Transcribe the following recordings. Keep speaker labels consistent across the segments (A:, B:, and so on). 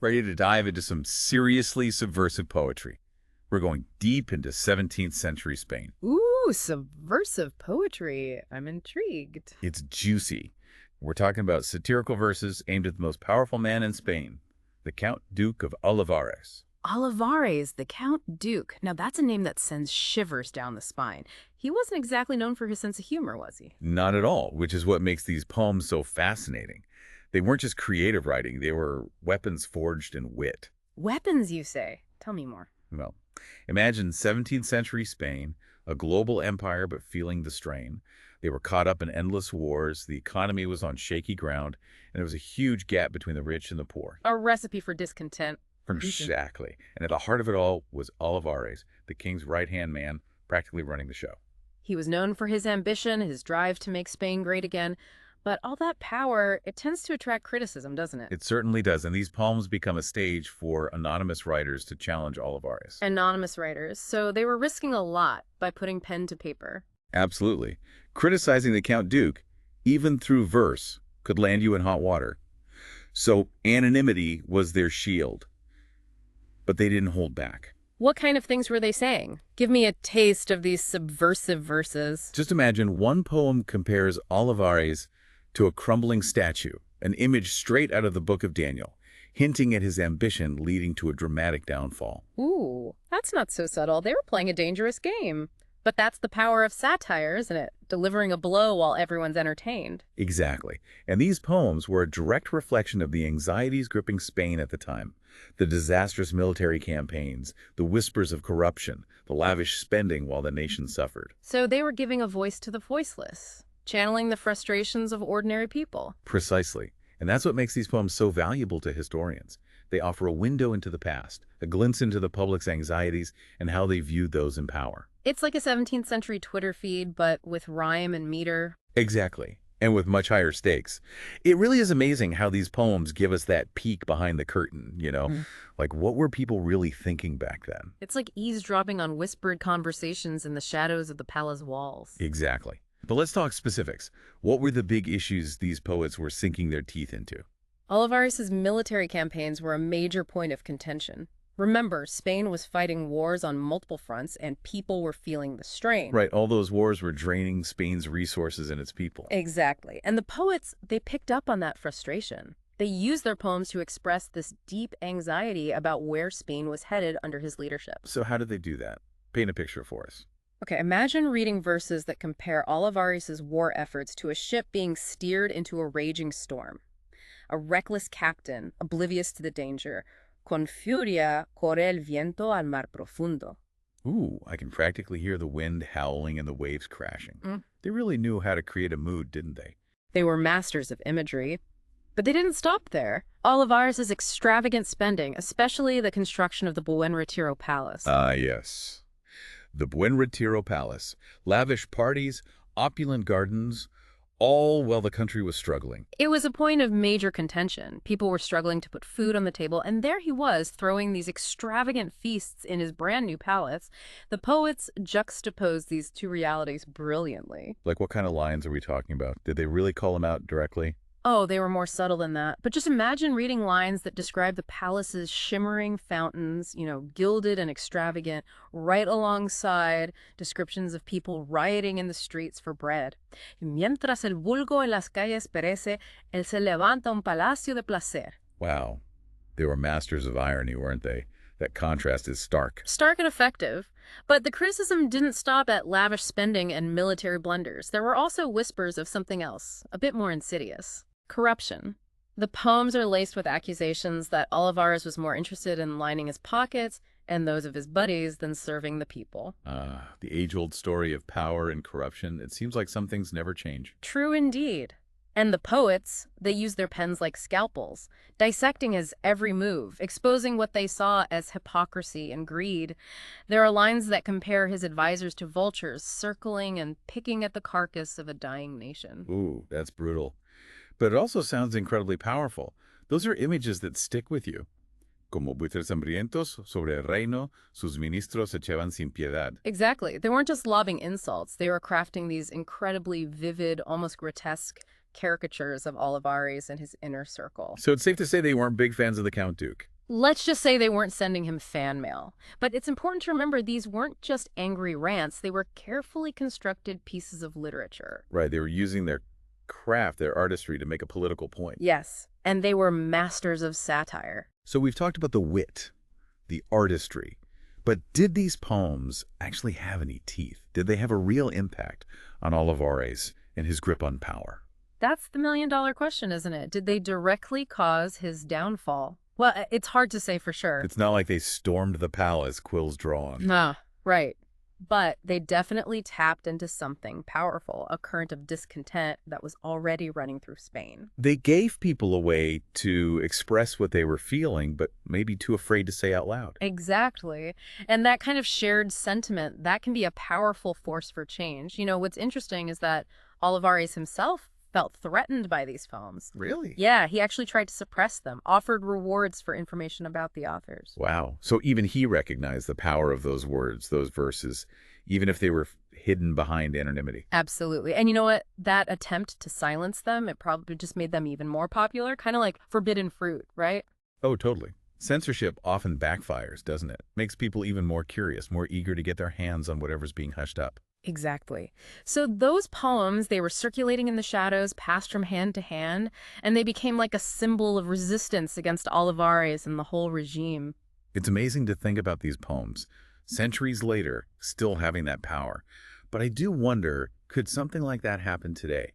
A: Ready to dive into some seriously subversive poetry. We're going deep into 17th century Spain.
B: Ooh, subversive poetry. I'm intrigued.
A: It's juicy. We're talking about satirical verses aimed at the most powerful man in Spain, the Count-Duke of Olivares.
B: Olivares, the Count Duke. Now that's a name that sends shivers down the spine. He wasn't exactly known for his sense of humor, was he?
A: Not at all, which is what makes these poems so fascinating. They weren't just creative writing, they were weapons forged in wit.
B: Weapons, you say? Tell me more.
A: Well, imagine 17th century Spain, a global empire but feeling the strain. They were caught up in endless wars, the economy was on shaky ground, and there was a huge gap between the rich and the poor.
B: A recipe for discontent.
A: Exactly. And at the heart of it all was Olivares, the king's right-hand man, practically running the show.
B: He was known for his ambition, his drive to make Spain great again. But all that power, it tends to attract criticism, doesn't it?
A: It certainly does, and these poems become a stage for anonymous writers to challenge Olivares.
B: Anonymous writers, so they were risking a lot by putting pen to paper.
A: Absolutely. Criticizing the Count Duke, even through verse, could land you in hot water. So anonymity was their shield. But they didn't hold back.
B: What kind of things were they saying? Give me a taste of these subversive verses.
A: Just imagine one poem compares Olivares to a crumbling statue, an image straight out of the book of Daniel, hinting at his ambition leading to a dramatic downfall.
B: Ooh, that's not so subtle. They were playing a dangerous game. But that's the power of satire, isn't it? Delivering a blow while everyone's entertained.
A: Exactly. And these poems were a direct reflection of the anxieties gripping Spain at the time. The disastrous military campaigns, the whispers of corruption, the lavish spending while the nation suffered.
B: So they were giving a voice to the voiceless, channeling the frustrations of ordinary people.
A: Precisely. And that's what makes these poems so valuable to historians. They offer a window into the past, a glimpse into the public's anxieties and how they viewed those in power.
B: It's like a 17th century Twitter feed, but with rhyme and meter.
A: Exactly. And with much higher stakes. It really is amazing how these poems give us that peek behind the curtain, you know? Like, what were people really thinking back then?
B: It's like eavesdropping on whispered conversations in the shadows of the palace walls.
A: Exactly. But let's talk specifics. What were the big issues these poets were sinking their teeth into?
B: Olivares' military campaigns were a major point of contention. Remember, Spain was fighting wars on multiple fronts, and people were feeling the strain.
A: Right, all those wars were draining Spain's resources and its people.
B: Exactly. And the poets, they picked up on that frustration. They used their poems to express this deep anxiety about where Spain was headed under his leadership.
A: So how did they do that? Paint a picture for us.
B: Okay, imagine reading verses that compare Olivares' war efforts to a ship being steered into a raging storm. A reckless captain, oblivious to the danger, con furia corre el viento al mar profundo.
A: Ooh, I can practically hear the wind howling and the waves crashing. They really knew how to create a mood, didn't they?
B: They were masters of imagery. But they didn't stop there. Olivares' extravagant spending, especially the construction of the Buen Retiro Palace.
A: Yes. The Buen Retiro Palace. Lavish parties, opulent gardens, all while the country was struggling.
B: It was a point of major contention. People were struggling to put food on the table, and there he was, throwing these extravagant feasts in his brand new palace. The poets juxtaposed these two realities brilliantly.
A: Like, what kind of lines are we talking about? Did they really call him out directly?
B: Oh, they were more subtle than that. But just imagine reading lines that describe the palace's shimmering fountains, gilded and extravagant, right alongside descriptions of people rioting in the streets for bread. Mientras el vulgo en las calles perece, él se levanta un palacio de placer.
A: Wow. They were masters of irony, weren't they? That contrast is stark.
B: Stark and effective. But the criticism didn't stop at lavish spending and military blunders. There were also whispers of something else, a bit more insidious. Corruption. The poems are laced with accusations that Olivares was more interested in lining his pockets and those of his buddies than serving the people.
A: The age-old story of power and corruption. It seems like some things never change.
B: True indeed. And the poets, they use their pens like scalpels, dissecting his every move, exposing what they saw as hypocrisy and greed. There are lines that compare his advisors to vultures, circling and picking at the carcass of a dying nation.
A: Ooh, that's brutal. But it also sounds incredibly powerful. Those are images that stick with you. Como buitres hambrientos sobre el reino, sus ministros echaban sin piedad.
B: Exactly. They weren't just lobbing insults. They were crafting these incredibly vivid, almost grotesque caricatures of Olivares and his inner circle.
A: So it's safe to say they weren't big fans of the Count Duke.
B: Let's just say they weren't sending him fan mail. But it's important to remember these weren't just angry rants, they were carefully constructed pieces of literature.
A: Right, they were using their craft, their artistry to make a political point.
B: Yes, and they were masters of satire.
A: So we've talked about the wit, the artistry, but did these poems actually have any teeth? Did they have a real impact on Olivares and his grip on power?
B: That's the million-dollar question, isn't it? Did they directly cause his downfall? Well, it's hard to say for sure.
A: It's not like they stormed the palace, quills drawn.
B: Nah, right. But they definitely tapped into something powerful, a current of discontent that was already running through Spain.
A: They gave people a way to express what they were feeling, but maybe too afraid to say out loud.
B: Exactly. And that kind of shared sentiment, that can be a powerful force for change. You know, what's interesting is that Olivares himself felt threatened by these poems.
A: Really?
B: Yeah, he actually tried to suppress them, offered rewards for information about the authors.
A: Wow. So even he recognized the power of those words, those verses, even if they were hidden behind anonymity.
B: Absolutely. And you know what? That attempt to silence them, it probably just made them even more popular, kind of like forbidden fruit, right?
A: Oh, totally. Censorship often backfires, doesn't it? Makes people even more curious, more eager to get their hands on whatever's being hushed up.
B: Exactly. So those poems, they were circulating in the shadows, passed from hand to hand, and they became like a symbol of resistance against Olivares and the whole regime.
A: It's amazing to think about these poems, centuries later, still having that power. But I do wonder, could something like that happen today?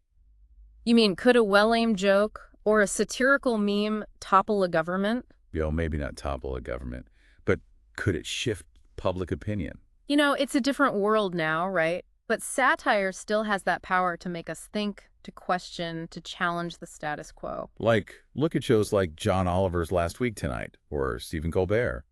B: You mean, could a well-aimed joke or a satirical meme topple a government?
A: Maybe not topple a government, but could it shift public opinion?
B: You know, it's a different world now, right? But satire still has that power to make us think, to question, to challenge the status quo.
A: Like, look at shows like John Oliver's Last Week Tonight or Stephen Colbert.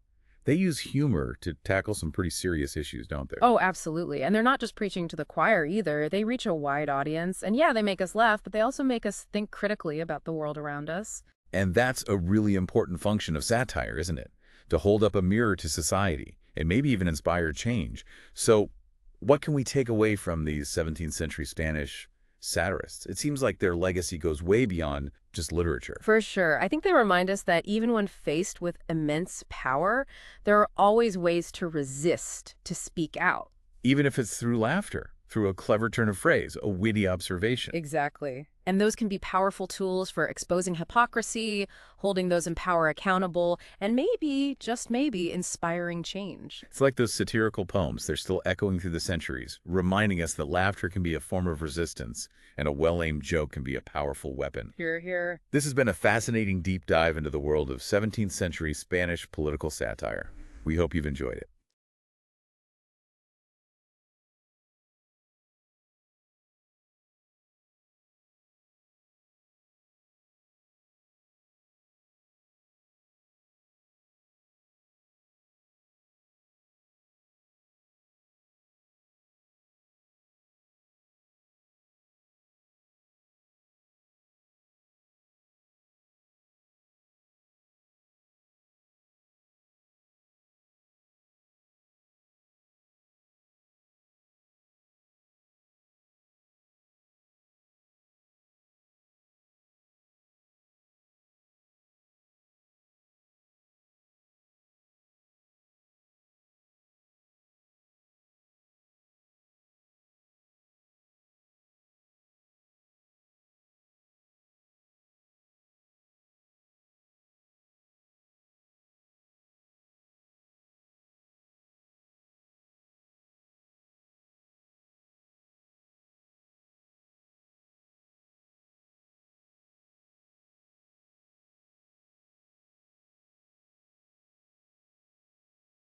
A: They use humor to tackle some pretty serious issues, don't they?
B: Oh, absolutely. And they're not just preaching to the choir either. They reach a wide audience. And yeah, they make us laugh, but they also make us think critically about the world around us.
A: And that's a really important function of satire, isn't it? To hold up a mirror to society and maybe even inspire change. So what can we take away from these 17th century Spanish satirists? It seems like their legacy goes way beyond just literature.
B: For sure. I think they remind us that even when faced with immense power, there are always ways to resist, to speak out.
A: Even if it's through laughter, through a clever turn of phrase, a witty observation.
B: Exactly. And those can be powerful tools for exposing hypocrisy, holding those in power accountable, and maybe, just maybe, inspiring change.
A: It's like those satirical poems. They're still echoing through the centuries, reminding us that laughter can be a form of resistance and a well-aimed joke can be a powerful weapon.
B: Hear, hear.
A: This has been a fascinating deep dive into the world of 17th century Spanish political satire. We hope you've enjoyed it.